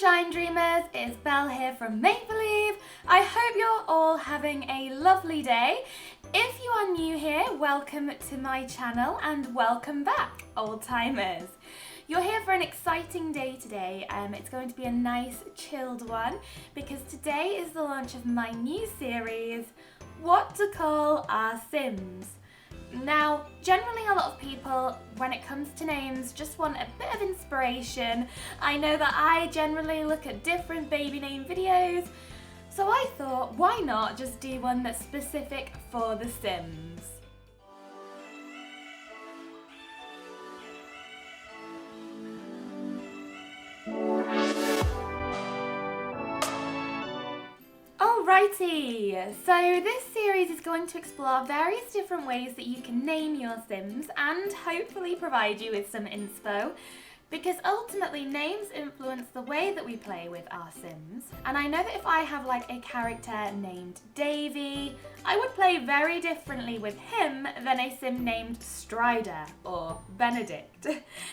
Shine Dreamers, it's Belle here from Make Believe. I hope you're all having a lovely day. If you are new here, welcome to my channel and welcome back, old timers. You're here for an exciting day today. It's going to be a nice chilled one because today is the launch of my new series, What to Call Our Sims. Now, generally a lot of people, when it comes to names, just want a bit of inspiration. I know that I generally look at different baby name videos, so I thought, why not just do one that's specific for The Sims? Alrighty, so this series is going to explore various different ways that you can name your Sims and hopefully provide you with some inspo, because ultimately names influence the way that we play with our Sims. And I know that if I have like a character named Davy, I would play very differently with him than a Sim named Strider or Benedict.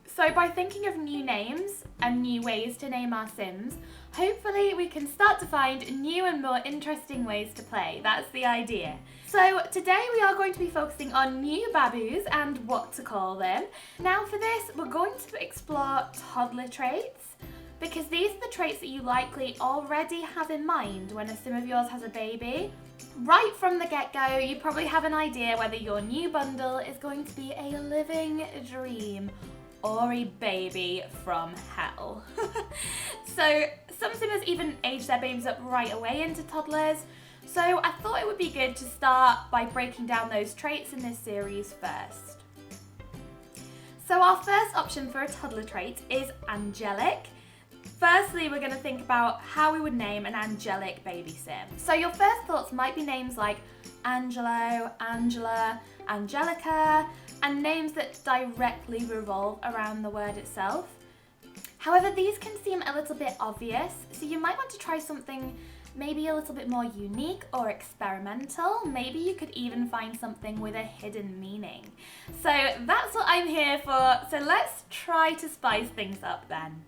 So by thinking of new names and new ways to name our Sims, hopefully we can start to find new and more interesting ways to play. That's the idea. So today we are going to be focusing on new babus and what to call them. Now for this, we're going to explore toddler traits, because these are the traits that you likely already have in mind when a Sim of yours has a baby. Right from the get-go, you probably have an idea whether your new bundle is going to be a living dream or a baby from hell. So some Simmers even age their babies up right away into toddlers, so I thought it would be good to start by breaking down those traits in this series first. So our first option for a toddler trait is angelic. Firstly, we're going to think about how we would name an angelic baby Sim. So your first thoughts might be names like Angelo, Angela, Angelica, and names that directly revolve around the word itself. However, these can seem a little bit obvious, so you might want to try something maybe a little bit more unique or experimental. Maybe you could even find something with a hidden meaning. So that's what I'm here for, so let's try to spice things up then.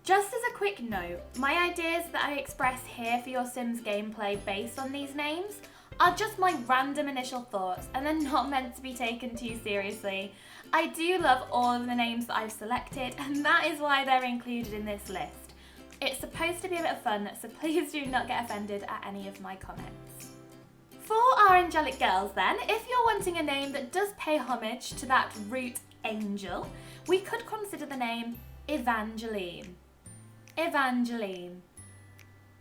Just as a quick note, my ideas that I express here for your Sims gameplay based on these names are just my random initial thoughts and they're not meant to be taken too seriously. I do love all of the names that I've selected, and that is why they're included in this list. It's supposed to be a bit of fun, so please do not get offended at any of my comments. For our angelic girls then, if you're wanting a name that does pay homage to that root angel, we could consider the name Evangeline. Evangeline.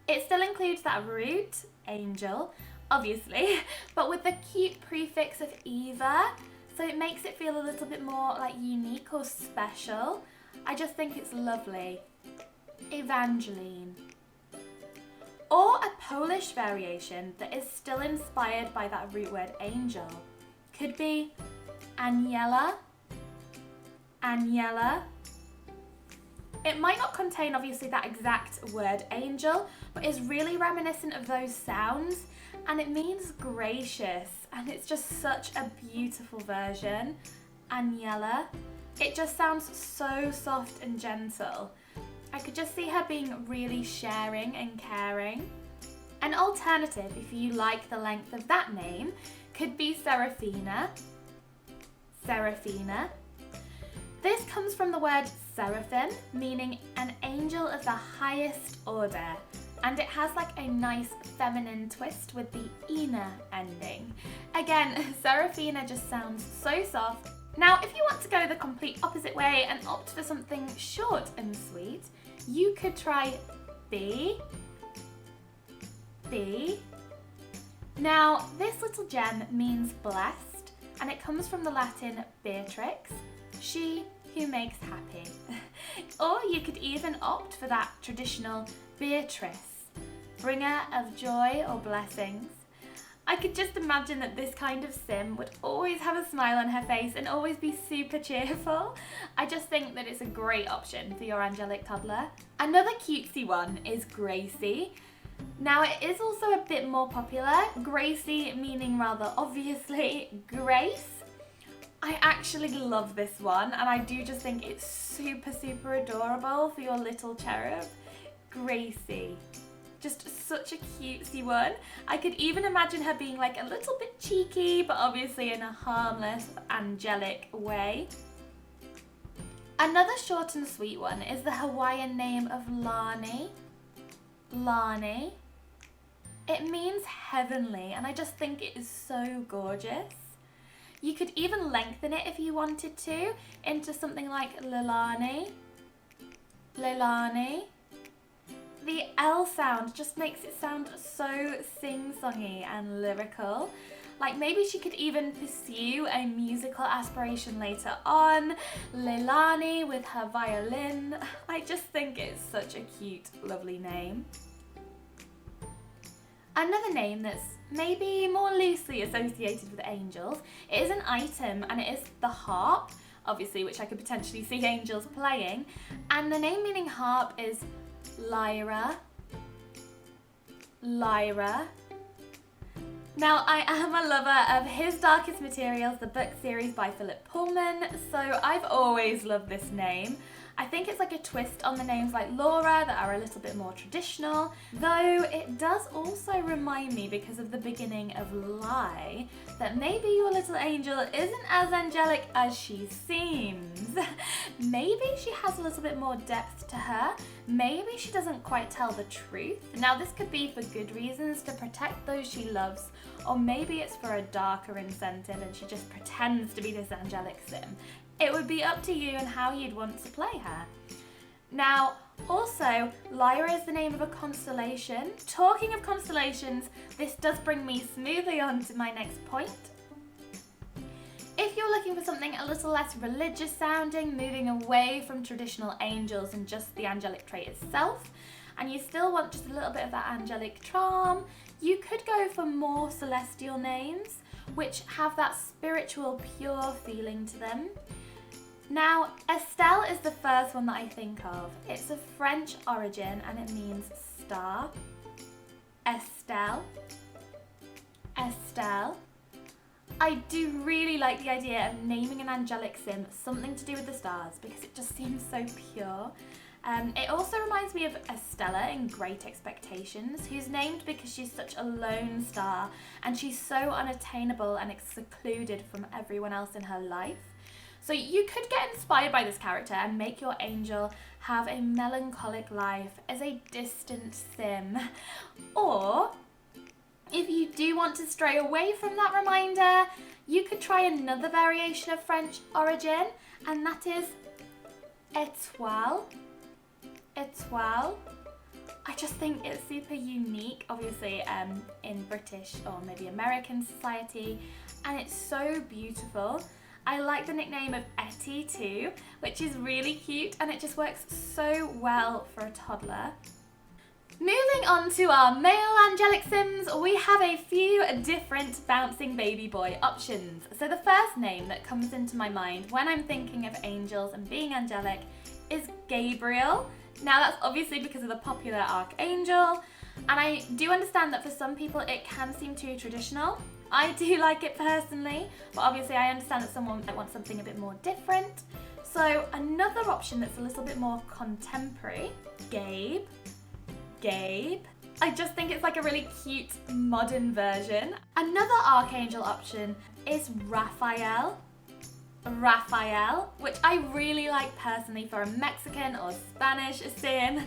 It still includes that root angel, obviously, but with the cute prefix of Eva, so it makes it feel a little bit more like unique or special. I just think it's lovely. Evangeline. Or a Polish variation that is still inspired by that root word angel could be Aniela. Aniela. It might not contain obviously that exact word angel, but is really reminiscent of those sounds, and it means gracious, and it's just such a beautiful version. Aniela. It just sounds so soft and gentle. I could just see her being really sharing and caring. An alternative, if you like the length of that name, could be Seraphina. Seraphina. This comes from the word seraphim, meaning an angel of the highest order, and it has like a nice feminine twist with the ina ending. Again, Seraphina just sounds so soft. Now, if you want to go the complete opposite way and opt for something short and sweet, you could try B. B. Now, this little gem means blessed, and it comes from the Latin Beatrix, she who makes happy. Or you could even opt for that traditional Beatrice, bringer of joy or blessings. I could just imagine that this kind of Sim would always have a smile on her face and always be super cheerful. I just think that it's a great option for your angelic toddler. Another cutesy one is Gracie. Now it is also a bit more popular, Gracie meaning rather obviously grace. I actually love this one, and I do just think it's super, super adorable for your little cherub, Gracie. Just such a cutesy one. I could even imagine her being like a little bit cheeky, but obviously in a harmless, angelic way. Another short and sweet one is the Hawaiian name of Lani. Lani. It means heavenly, and I just think it is so gorgeous. You could even lengthen it if you wanted to into something like Leilani. Leilani. The L sound just makes it sound so sing-songy and lyrical. Like maybe she could even pursue a musical aspiration later on. Leilani with her violin. I just think it's such a cute, lovely name. Another name that's maybe more loosely associated with angels, it is an item, and it is the harp, obviously, which I could potentially see angels playing. And the name meaning harp is Lyra. Lyra. Now, I am a lover of His Darkest Materials, the book series by Philip Pullman, so I've always loved this name. I think it's like a twist on the names like Laura that are a little bit more traditional, though it does also remind me, because of the beginning of Lie, that maybe your little angel isn't as angelic as she seems. Maybe she has a little bit more depth to her. Maybe she doesn't quite tell the truth. Now, this could be for good reasons, to protect those she loves, or maybe it's for a darker incentive and she just pretends to be this angelic sim. It would be up to you and how you'd want to play her. Now, also, Lyra is the name of a constellation. Talking of constellations, this does bring me smoothly on to my next point. If you're looking for something a little less religious sounding, moving away from traditional angels and just the angelic trait itself, and you still want just a little bit of that angelic charm, you could go for more celestial names, which have that spiritual, pure feeling to them. Now, Estelle is the first one that I think of. It's of French origin and it means star. Estelle. Estelle. I do really like the idea of naming an angelic sim something to do with the stars, because it just seems so pure. It also reminds me of Estella in Great Expectations, who's named because she's such a lone star and she's so unattainable and secluded from everyone else in her life. So you could get inspired by this character and make your angel have a melancholic life as a distant sim. Or, if you do want to stray away from that reminder, you could try another variation of French origin, and that is Étoile. Étoile. I just think it's super unique, obviously, in British or maybe American society, and it's so beautiful. I like the nickname of Etty too, which is really cute, and it just works so well for a toddler. Moving on to our male angelic sims, we have a few different bouncing baby boy options. So the first name that comes into my mind when I'm thinking of angels and being angelic is Gabriel. Now, that's obviously because of the popular archangel, and I do understand that for some people it can seem too traditional. I do like it personally, but obviously I understand that someone might want something a bit more different. So another option that's a little bit more contemporary, Gabe. Gabe. I just think it's like a really cute modern version. Another archangel option is Raphael. Raphael, which I really like personally for a Mexican or Spanish sim.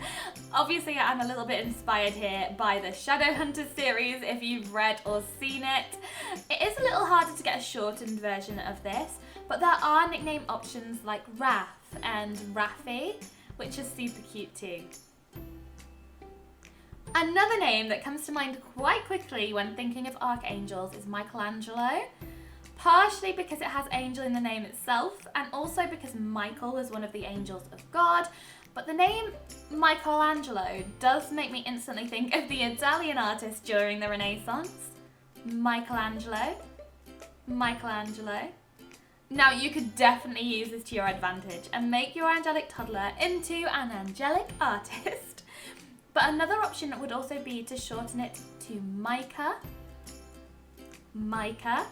Obviously, I'm a little bit inspired here by the Shadowhunters series, if you've read or seen it. It is a little harder to get a shortened version of this, but there are nickname options like Raph and Raffy, which is super cute too. Another name that comes to mind quite quickly when thinking of archangels is Michelangelo. Partially because it has angel in the name itself, and also because Michael was one of the angels of God. But the name Michelangelo does make me instantly think of the Italian artist during the Renaissance. Michelangelo. Michelangelo. Now, you could definitely use this to your advantage and make your angelic toddler into an angelic artist. But another option would also be to shorten it to Micah. Micah.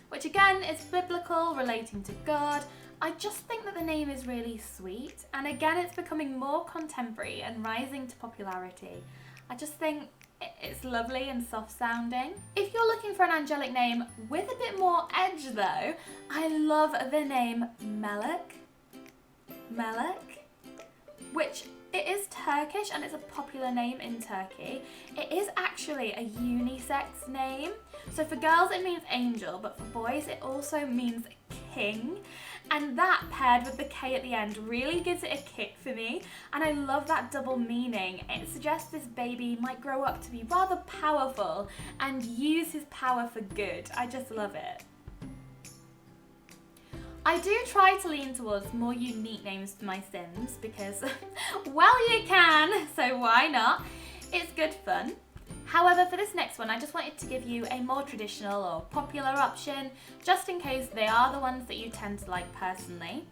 which again is biblical, relating to God. I just think that the name is really sweet, and again it's becoming more contemporary and rising to popularity. I just think it's lovely and soft sounding. If you're looking for an angelic name with a bit more edge though, I love the name Melek, which it is Turkish and it's a popular name in Turkey. It is actually a unisex name. So for girls it means angel, but for boys it also means king. And that paired with the K at the end really gives it a kick for me. And I love that double meaning. It suggests this baby might grow up to be rather powerful and use his power for good. I just love it. I do try to lean towards more unique names for my Sims because, well, you can, so why not? It's good fun. However, for this next one, I just wanted to give you a more traditional or popular option, just in case they are the ones that you tend to like personally.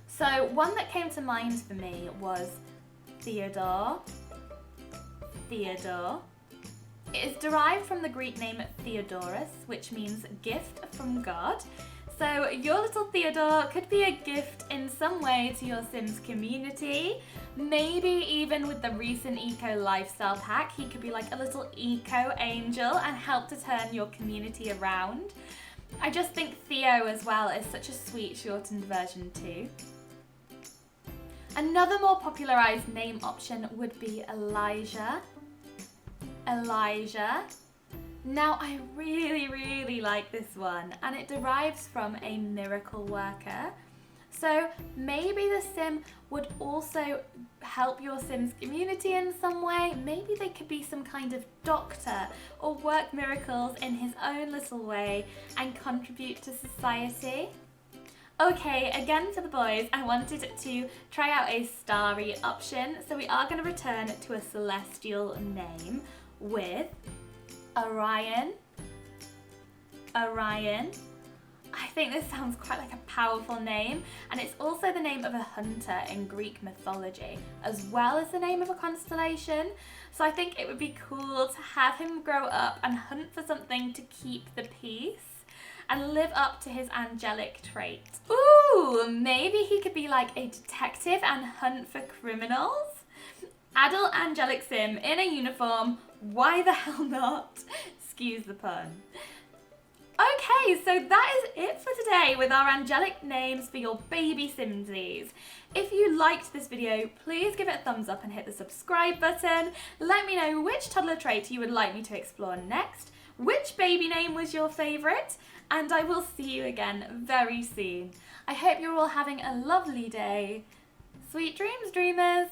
So one that came to mind for me was Theodore. Theodore. It is derived from the Greek name Theodorus, which means gift from God. So your little Theodore could be a gift in some way to your Sims community. Maybe even with the recent eco lifestyle pack, he could be like a little eco angel and help to turn your community around. I just think Theo as well is such a sweet shortened version too. Another more popularized name option would be Elijah. Elijah. Now I really like this one, and it derives from a miracle worker. So maybe the Sim would also help your Sim's community in some way. Maybe they could be some kind of doctor or work miracles in his own little way and contribute to society. Okay, again for the boys, I wanted to try out a starry option. So we are going to return to a celestial name with Orion. Orion. I think this sounds quite like a powerful name, and it's also the name of a hunter in Greek mythology, as well as the name of a constellation. So I think it would be cool to have him grow up and hunt for something to keep the peace and live up to his angelic traits. Ooh, maybe he could be like a detective and hunt for criminals. Adult angelic Sim in a uniform, why the hell not? Excuse the pun. Okay, so that is it for today with our angelic names for your baby Simsies. If you liked this video, please give it a thumbs up and hit the subscribe button. Let me know which toddler trait you would like me to explore next, which baby name was your favourite, and I will see you again very soon. I hope you're all having a lovely day. Sweet dreams, dreamers!